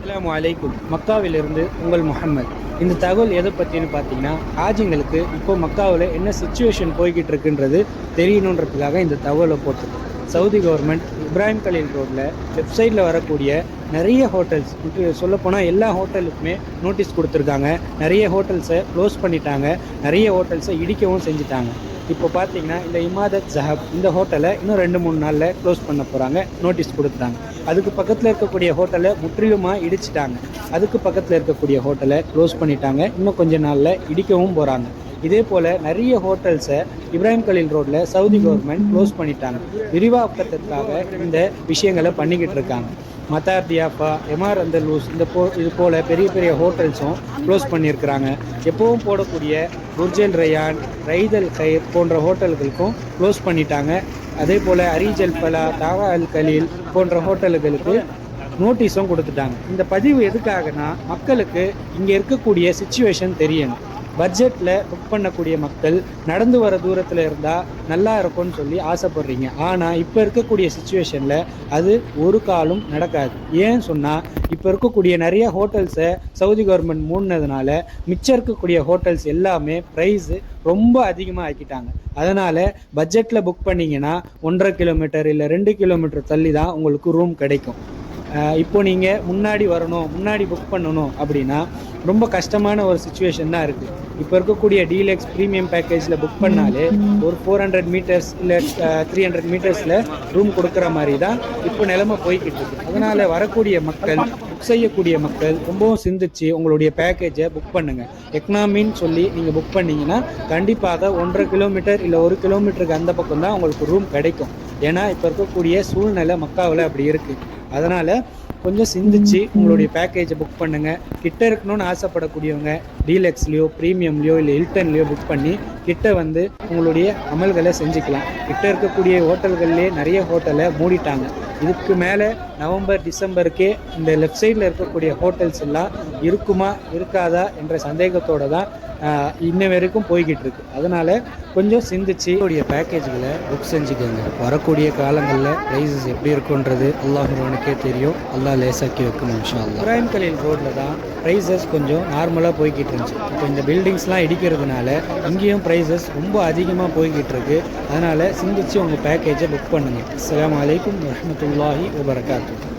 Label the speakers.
Speaker 1: அஸ்ஸலாமு அலைக்கும். மக்காவிலிருந்து உங்கள் முஹம்மது. இந்த தகவல் எதை பற்றின்னு பார்த்தீங்கன்னா, ஹாஜிங்களுக்கு இப்போ மக்காவில் என்ன சிச்சுவேஷன் போய்கிட்டு இருக்குன்றது தெரியணுன்றதுக்காக இந்த தகவலை போட்டிருக்கு. சவுதி கவர்மெண்ட் இப்ராஹிம் கலீல் ரோட்டில் லெஃப்ட் சைடில் வரக்கூடிய நிறைய ஹோட்டல்ஸ், சொல்லப்போனால் எல்லா ஹோட்டலுக்குமே நோட்டீஸ் கொடுத்துருக்காங்க. நிறைய ஹோட்டல்ஸை க்ளோஸ் பண்ணிட்டாங்க, நிறைய ஹோட்டல்ஸை இடிக்கவும் செஞ்சுட்டாங்க. இப்போ பார்த்தீங்கன்னா இந்த இமாதத் ஜஹப் இந்த ஹோட்டலை இன்னும் 2-3 நாளில் க்ளோஸ் பண்ண போகிறாங்க, நோட்டீஸ் கொடுத்துட்டாங்க. அதுக்கு பக்கத்தில் இருக்கக்கூடிய ஹோட்டலை முற்றிலுமாக இடிச்சிட்டாங்க. அதுக்கு பக்கத்தில் இருக்கக்கூடிய ஹோட்டலை க்ளோஸ் பண்ணிட்டாங்க, இன்னும் கொஞ்ச நாளில் இடிக்கவும் போகிறாங்க. இதே போல் நிறைய ஹோட்டல்ஸை இப்ராஹிம் கலீல் ரோட்டில் சவுதி கவர்மெண்ட் க்ளோஸ் பண்ணிட்டாங்க. விரிவாக்கத்திற்காக இந்த விஷயங்களை பண்ணிக்கிட்டு இருக்காங்க. மத்தார் தியாஃபா, எம்ஆர் அந்தலூஸ் இது போல் பெரிய பெரிய ஹோட்டல்ஸும் க்ளோஸ் பண்ணியிருக்கிறாங்க. எப்போவும் போடக்கூடிய புர்ஜல் ரயான், ரைதல் கயிர் போன்ற ஹோட்டல்களுக்கும் க்ளோஸ் பண்ணிட்டாங்க. அதே போல் அரிஜல் பலா, தாவா அல் கலீல் போன்ற ஹோட்டல்களுக்கு நோட்டீஸும் கொடுத்துட்டாங்க. இந்த பதிவு எதுக்காகனா, மக்களுக்கு இங்கே இருக்கக்கூடிய சிச்சுவேஷன் தெரியணும். பட்ஜெட்டில் புக் பண்ணக்கூடிய மக்கள் நடந்து வர தூரத்தில் இருந்தால் நல்லா இருக்கும்னு சொல்லி ஆசைப்படுறீங்க. ஆனால் இப்போ இருக்கக்கூடிய சிச்சுவேஷனில் அது ஒரு காலும் நடக்காது. ஏன்னு சொன்னால், இப்போ இருக்கக்கூடிய நிறைய ஹோட்டல்ஸை சவுதி கவர்மெண்ட் மூடினதுனால மிச்சம் இருக்கக்கூடிய ஹோட்டல்ஸ் எல்லாமே ப்ரைஸு ரொம்ப அதிகமாக ஆக்கிட்டாங்க. அதனால் பட்ஜெட்டில் புக் பண்ணிங்கன்னா 1.5 கிலோமீட்டர் இல்லை 2 கிலோமீட்டர் தள்ளி தான் உங்களுக்கு ரூம் கிடைக்கும். இப்போ நீங்கள் முன்னாடி புக் பண்ணணும் அப்படின்னா ரொம்ப கஷ்டமான ஒரு சுச்சுவேஷன் தான் இருக்குது. இப்போ இருக்கக்கூடிய டீலக்ஸ் ப்ரீமியம் பேக்கேஜில் புக் பண்ணாலே ஒரு 400 மீட்டர்ஸ் இல்லை 300 மீட்டர்ஸில் ரூம் கொடுக்குற மாதிரி தான் இப்போ நிலைமை போய்கிட்டு இருக்குது. அதனால் வரக்கூடிய மக்கள், புக் செய்யக்கூடிய மக்கள் ரொம்பவும் சிந்திச்சு உங்களுடைய பேக்கேஜை புக் பண்ணுங்கள். எக்கனாமின்னு சொல்லி நீங்கள் புக் பண்ணிங்கன்னா கண்டிப்பாக 1.5 கிலோமீட்டர் இல்லை 1 கிலோமீட்டருக்கு அந்த பக்கம் தான் உங்களுக்கு ரூம் கிடைக்கும். ஏன்னா இப்போ இருக்கக்கூடிய சூழ்நிலை மக்காவில் அப்படி இருக்குது. அதனால் கொஞ்சம் சிந்திச்சு உங்களுடைய பேக்கேஜை புக் பண்ணுங்கள். கிட்ட இருக்கணும்னு ஆசைப்படக்கூடியவங்க டீலக்ஸ்லேயோ ப்ரீமியம்லேயோ இல்லை ஹில்டன்லேயோ புக் பண்ணி கிட்ட வந்து உங்களுடைய அமல்களை செஞ்சுக்கலாம். கிட்ட இருக்கக்கூடிய ஹோட்டல்கள்லேயே நிறைய ஹோட்டலை மூடிட்டாங்க. இதுக்கு மேலே நவம்பர் டிசம்பருக்கே இந்த லெஃப்ட் சைடில் இருக்கக்கூடிய ஹோட்டல்ஸ் எல்லாம் இருக்குமா இருக்காதா என்ற சந்தேகத்தோடு தான் இன்ன வரைக்கும் போய்கிட்டு இருக்கு. அதனால் கொஞ்சம் சிந்திச்சு உங்களுடைய பேக்கேஜ்களை புக் செஞ்சுக்கோங்க. வரக்கூடிய காலங்களில் ப்ரைஸஸ் எப்படி இருக்குன்றது அல்லாஹ்வுக்கே தெரியும். அல்லாஹ் லேசாக்கி வைக்கணும் இன்ஷா அல்லாஹ். இப்ராஹிம் கலீல் ரோட்டில் தான் ப்ரைஸஸ் கொஞ்சம் நார்மலாக போய்கிட்டு இருந்துச்சு. இப்போ இந்த பில்டிங்ஸ்லாம் இடிக்கிறதுனால இங்கேயும் ப்ரைஸஸ் ரொம்ப அதிகமாக போய்கிட்டு இருக்கு. அதனால் சிந்திச்சு உங்கள் பேக்கேஜை புக் பண்ணுங்கள். அஸ்ஸலாமு அலைக்கும் வரஹ்மத்துல்லாஹி வபரகாத்துஹு.